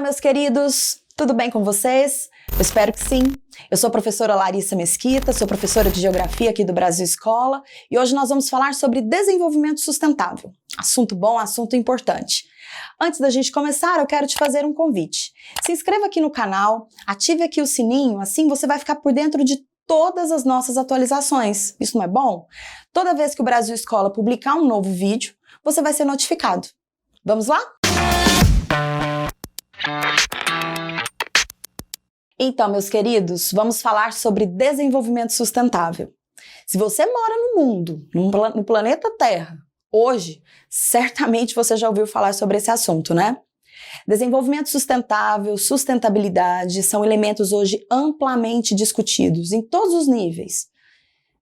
meus queridos, tudo bem com vocês? Eu espero que sim. Eu sou a professora Larissa Mesquita, sou professora de Geografia aqui do Brasil Escola e hoje nós vamos falar sobre desenvolvimento sustentável. Assunto bom, assunto importante. Antes da gente começar, eu quero te fazer um convite. Se inscreva aqui no canal, ative aqui o sininho, assim você vai ficar por dentro de todas as nossas atualizações. Isso não é bom? Toda vez que o Brasil Escola publicar um novo vídeo, você vai ser notificado. Vamos lá? Então, meus queridos, vamos falar sobre desenvolvimento sustentável. Se você mora no mundo, no planeta Terra, hoje, certamente você já ouviu falar sobre esse assunto, né? Desenvolvimento sustentável, sustentabilidade são elementos hoje amplamente discutidos em todos os níveis.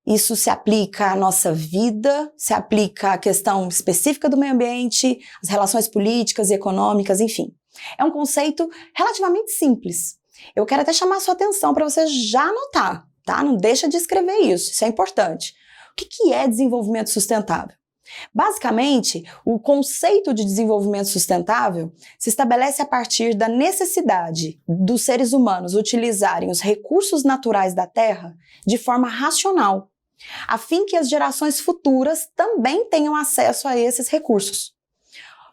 Isso se aplica à nossa vida, se aplica à questão específica do meio ambiente, às relações políticas e econômicas, enfim. É um conceito relativamente simples. Eu quero até chamar a sua atenção para você já anotar, tá? Não deixa de escrever isso é importante. O que é desenvolvimento sustentável? Basicamente, o conceito de desenvolvimento sustentável se estabelece a partir da necessidade dos seres humanos utilizarem os recursos naturais da Terra de forma racional, a fim que as gerações futuras também tenham acesso a esses recursos.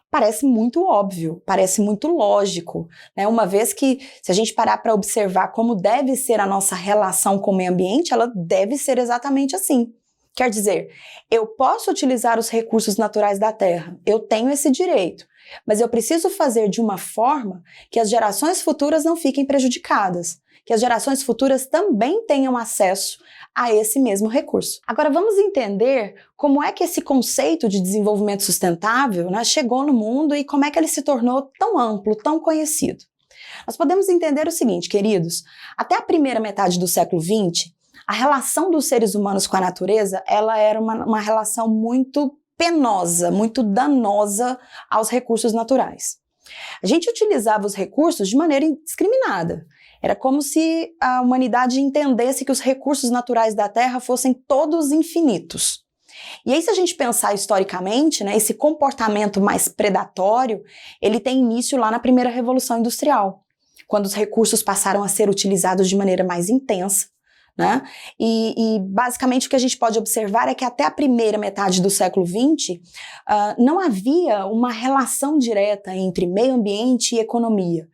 Parece muito óbvio, parece muito lógico, né? Uma vez que, se a gente parar para observar como deve ser a nossa relação com o meio ambiente, ela deve ser exatamente assim. Quer dizer, eu posso utilizar os recursos naturais da Terra, eu tenho esse direito, mas eu preciso fazer de uma forma que as gerações futuras não fiquem prejudicadas, que as gerações futuras também tenham acesso a esse mesmo recurso. Agora vamos entender como é que esse conceito de desenvolvimento sustentável, né, chegou no mundo e como é que ele se tornou tão amplo, tão conhecido. Nós podemos entender o seguinte, queridos, até a primeira metade do século XX, a relação dos seres humanos com a natureza, ela era uma relação muito penosa, muito danosa aos recursos naturais. A gente utilizava os recursos de maneira indiscriminada. Era como se a humanidade entendesse que os recursos naturais da Terra fossem todos infinitos. E aí, se a gente pensar historicamente, né, esse comportamento mais predatório, ele tem início lá na primeira Revolução Industrial, quando os recursos passaram a ser utilizados de maneira mais intensa, né? E basicamente o que a gente pode observar é que até a primeira metade do século XX não havia uma relação direta entre meio ambiente e economia.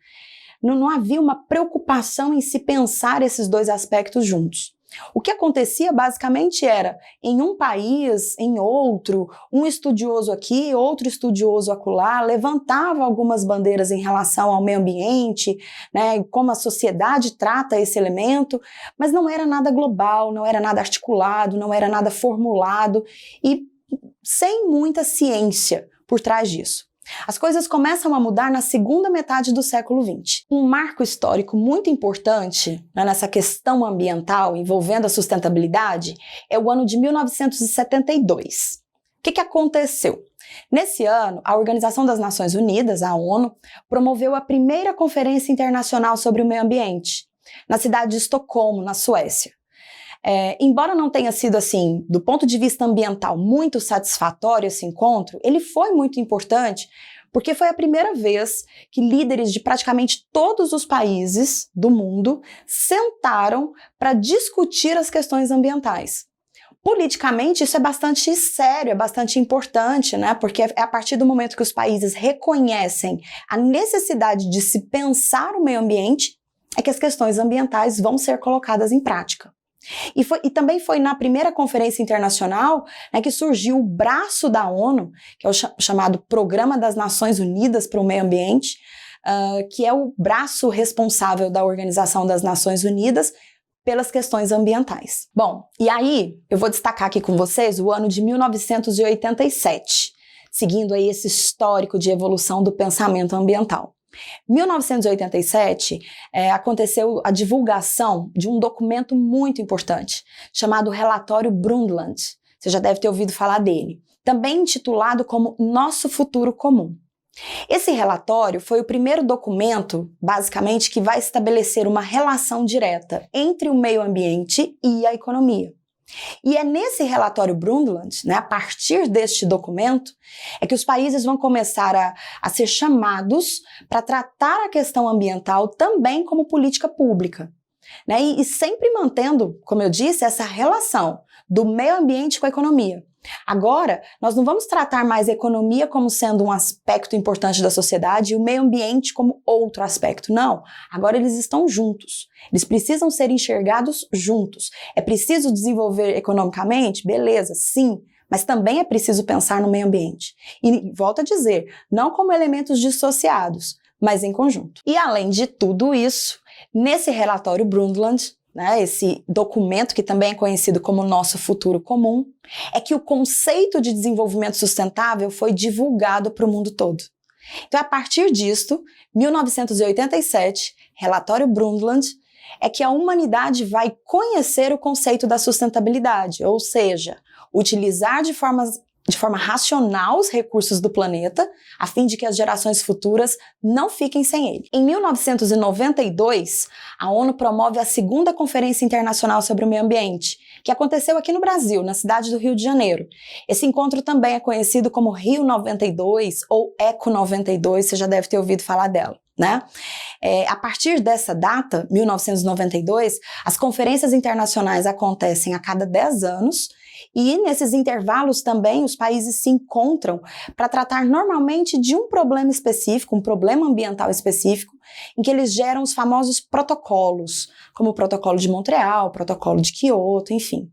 Não havia uma preocupação em se pensar esses dois aspectos juntos. O que acontecia basicamente era, em um país, em outro, um estudioso aqui, outro estudioso acolá, levantava algumas bandeiras em relação ao meio ambiente, né, como a sociedade trata esse elemento, mas não era nada global, não era nada articulado, não era nada formulado e sem muita ciência por trás disso. As coisas começam a mudar na segunda metade do século XX. Um marco histórico muito importante, né, nessa questão ambiental envolvendo a sustentabilidade é o ano de 1972. O que aconteceu? Nesse ano, a Organização das Nações Unidas, a ONU, promoveu a primeira Conferência Internacional sobre o Meio Ambiente, na cidade de Estocolmo, na Suécia. Embora não tenha sido assim, do ponto de vista ambiental, muito satisfatório esse encontro, ele foi muito importante porque foi a primeira vez que líderes de praticamente todos os países do mundo sentaram para discutir as questões ambientais. Politicamente, isso é bastante sério, é bastante importante, né? Porque é a partir do momento que os países reconhecem a necessidade de se pensar o meio ambiente, é que as questões ambientais vão ser colocadas em prática. E também foi na primeira conferência internacional, né, que surgiu o braço da ONU, que é o chamado Programa das Nações Unidas para o Meio Ambiente, que é o braço responsável da Organização das Nações Unidas pelas questões ambientais. Bom, e aí eu vou destacar aqui com vocês o ano de 1987, seguindo aí esse histórico de evolução do pensamento ambiental. Em 1987, aconteceu a divulgação de um documento muito importante, chamado Relatório Brundtland. Você já deve ter ouvido falar dele. Também intitulado como Nosso Futuro Comum. Esse relatório foi o primeiro documento, basicamente, que vai estabelecer uma relação direta entre o meio ambiente e a economia. E é nesse relatório Brundtland, né, a partir deste documento, é que os países vão começar a ser chamados para tratar a questão ambiental também como política pública, né, e sempre mantendo, como eu disse, essa relação do meio ambiente com a economia. Agora, nós não vamos tratar mais a economia como sendo um aspecto importante da sociedade e o meio ambiente como outro aspecto. Não, agora eles estão juntos. Eles precisam ser enxergados juntos. É preciso desenvolver economicamente? Beleza, sim, mas também é preciso pensar no meio ambiente. E volto a dizer, não como elementos dissociados, mas em conjunto. E além de tudo isso, nesse relatório Brundtland, né, esse documento que também é conhecido como Nosso Futuro Comum, é que o conceito de desenvolvimento sustentável foi divulgado para o mundo todo. Então, a partir disto, 1987, relatório Brundtland, é que a humanidade vai conhecer o conceito da sustentabilidade, ou seja, utilizar de forma racional os recursos do planeta, a fim de que as gerações futuras não fiquem sem ele. Em 1992, a ONU promove a segunda Conferência Internacional sobre o Meio Ambiente, que aconteceu aqui no Brasil, na cidade do Rio de Janeiro. Esse encontro também é conhecido como Rio 92 ou Eco 92, você já deve ter ouvido falar dela, né? A partir dessa data, 1992, as conferências internacionais acontecem a cada 10 anos, e nesses intervalos também os países se encontram para tratar normalmente de um problema específico, um problema ambiental específico, em que eles geram os famosos protocolos, como o Protocolo de Montreal, o Protocolo de Quioto, enfim.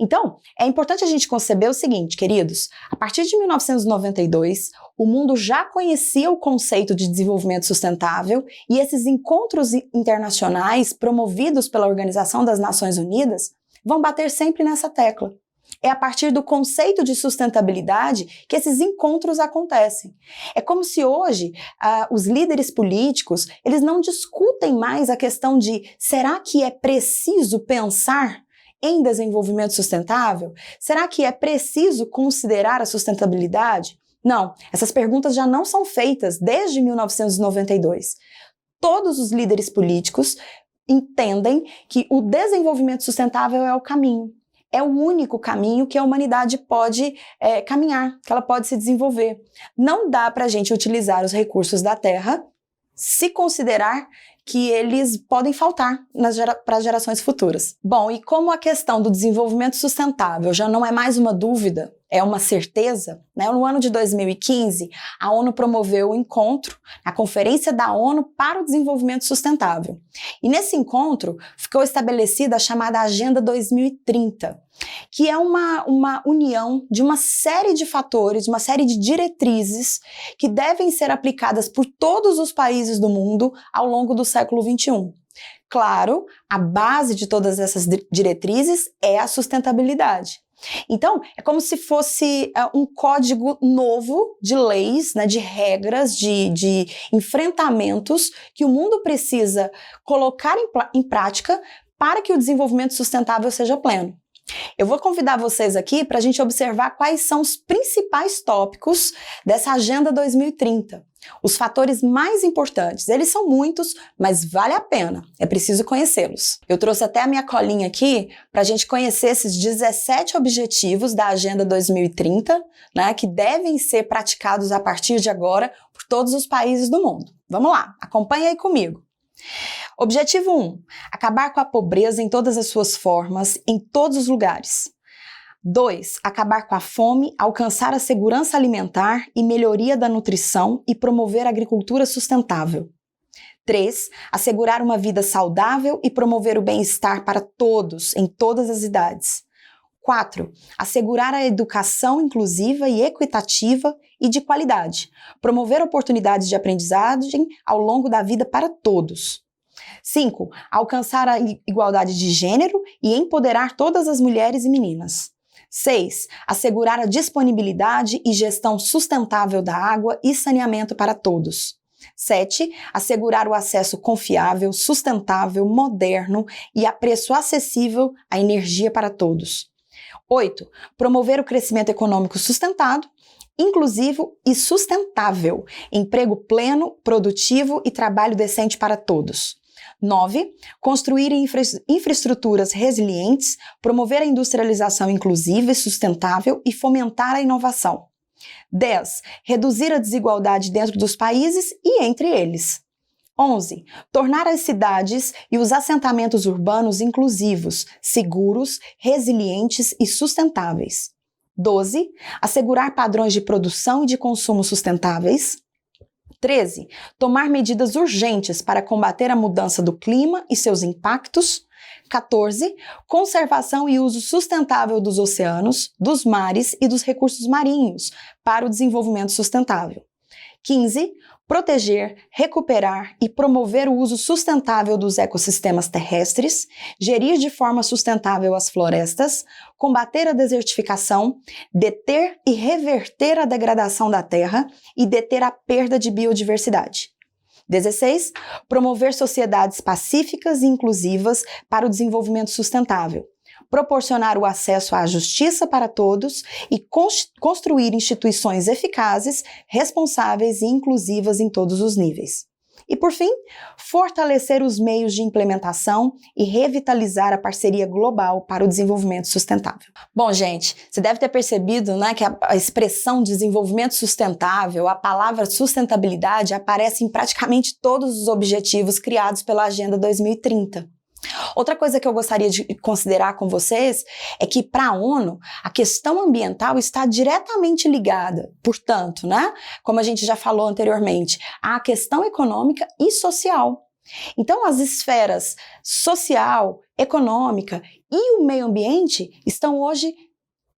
Então, é importante a gente conceber o seguinte, queridos, a partir de 1992, o mundo já conhecia o conceito de desenvolvimento sustentável e esses encontros internacionais promovidos pela Organização das Nações Unidas vão bater sempre nessa tecla. É a partir do conceito de sustentabilidade que esses encontros acontecem. É como se hoje os líderes políticos eles não discutem mais a questão de será que é preciso pensar em desenvolvimento sustentável? Será que é preciso considerar a sustentabilidade? Não, essas perguntas já não são feitas desde 1992. Todos os líderes políticos entendem que o desenvolvimento sustentável é o caminho. É o único caminho que a humanidade pode caminhar, que ela pode se desenvolver. Não dá para a gente utilizar os recursos da Terra se considerar que eles podem faltar para as gerações futuras. Bom, e como a questão do desenvolvimento sustentável já não é mais uma dúvida, é uma certeza, né? No ano de 2015, a ONU promoveu um encontro, a Conferência da ONU para o Desenvolvimento Sustentável. E nesse encontro ficou estabelecida a chamada Agenda 2030, que é uma união de uma série de fatores, uma série de diretrizes que devem ser aplicadas por todos os países do mundo ao longo do século XXI. Claro, a base de todas essas diretrizes é a sustentabilidade. Então, é como se fosse um código novo de leis, né, de regras, de enfrentamentos que o mundo precisa colocar em prática para que o desenvolvimento sustentável seja pleno. Eu vou convidar vocês aqui para a gente observar quais são os principais tópicos dessa Agenda 2030. Os fatores mais importantes, eles são muitos, mas vale a pena, é preciso conhecê-los. Eu trouxe até a minha colinha aqui para a gente conhecer esses 17 objetivos da Agenda 2030, né, que devem ser praticados a partir de agora por todos os países do mundo. Vamos lá, acompanha aí comigo. Objetivo 1. Acabar com a pobreza em todas as suas formas, em todos os lugares. 2. Acabar com a fome, alcançar a segurança alimentar e melhoria da nutrição e promover a agricultura sustentável. 3. Assegurar uma vida saudável e promover o bem-estar para todos, em todas as idades. 4. Assegurar a educação inclusiva e equitativa e de qualidade, promover oportunidades de aprendizagem ao longo da vida para todos. 5. Alcançar a igualdade de gênero e empoderar todas as mulheres e meninas. 6. Assegurar a disponibilidade e gestão sustentável da água e saneamento para todos. 7. Assegurar o acesso confiável, sustentável, moderno e a preço acessível à energia para todos. 8. Promover o crescimento econômico sustentado, inclusivo e sustentável, emprego pleno, produtivo e trabalho decente para todos. 9. Construir infraestruturas resilientes, promover a industrialização inclusiva e sustentável e fomentar a inovação. 10. Reduzir a desigualdade dentro dos países e entre eles. 11. Tornar as cidades e os assentamentos urbanos inclusivos, seguros, resilientes e sustentáveis. 12. Assegurar padrões de produção e de consumo sustentáveis. 13. Tomar medidas urgentes para combater a mudança do clima e seus impactos. 14. Conservação e uso sustentável dos oceanos, dos mares e dos recursos marinhos para o desenvolvimento sustentável. 15. Proteger, recuperar e promover o uso sustentável dos ecossistemas terrestres, gerir de forma sustentável as florestas, combater a desertificação, deter e reverter a degradação da terra e deter a perda de biodiversidade. 16. Promover sociedades pacíficas e inclusivas para o desenvolvimento sustentável. Proporcionar o acesso à justiça para todos e construir instituições eficazes, responsáveis e inclusivas em todos os níveis. E, por fim, fortalecer os meios de implementação e revitalizar a parceria global para o desenvolvimento sustentável. Bom, gente, você deve ter percebido, né, que a expressão desenvolvimento sustentável, a palavra sustentabilidade, aparece em praticamente todos os objetivos criados pela Agenda 2030. Outra coisa que eu gostaria de considerar com vocês é que para a ONU a questão ambiental está diretamente ligada, portanto, né, como a gente já falou anteriormente, à questão econômica e social. Então, as esferas social, econômica e o meio ambiente estão hoje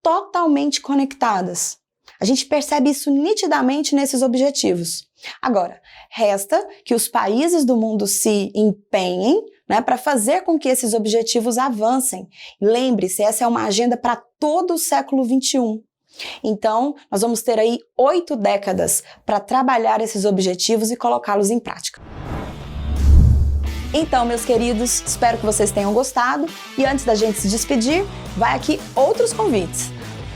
totalmente conectadas. A gente percebe isso nitidamente nesses objetivos. Agora, resta que os países do mundo se empenhem, né, para fazer com que esses objetivos avancem. Lembre-se, essa é uma agenda para todo o século XXI. Então, nós vamos ter aí 8 décadas para trabalhar esses objetivos e colocá-los em prática. Então, meus queridos, espero que vocês tenham gostado e antes da gente se despedir, vai aqui outros convites.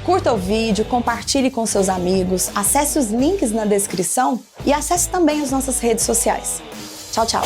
Curta o vídeo, compartilhe com seus amigos, acesse os links na descrição e acesse também as nossas redes sociais. Tchau, tchau!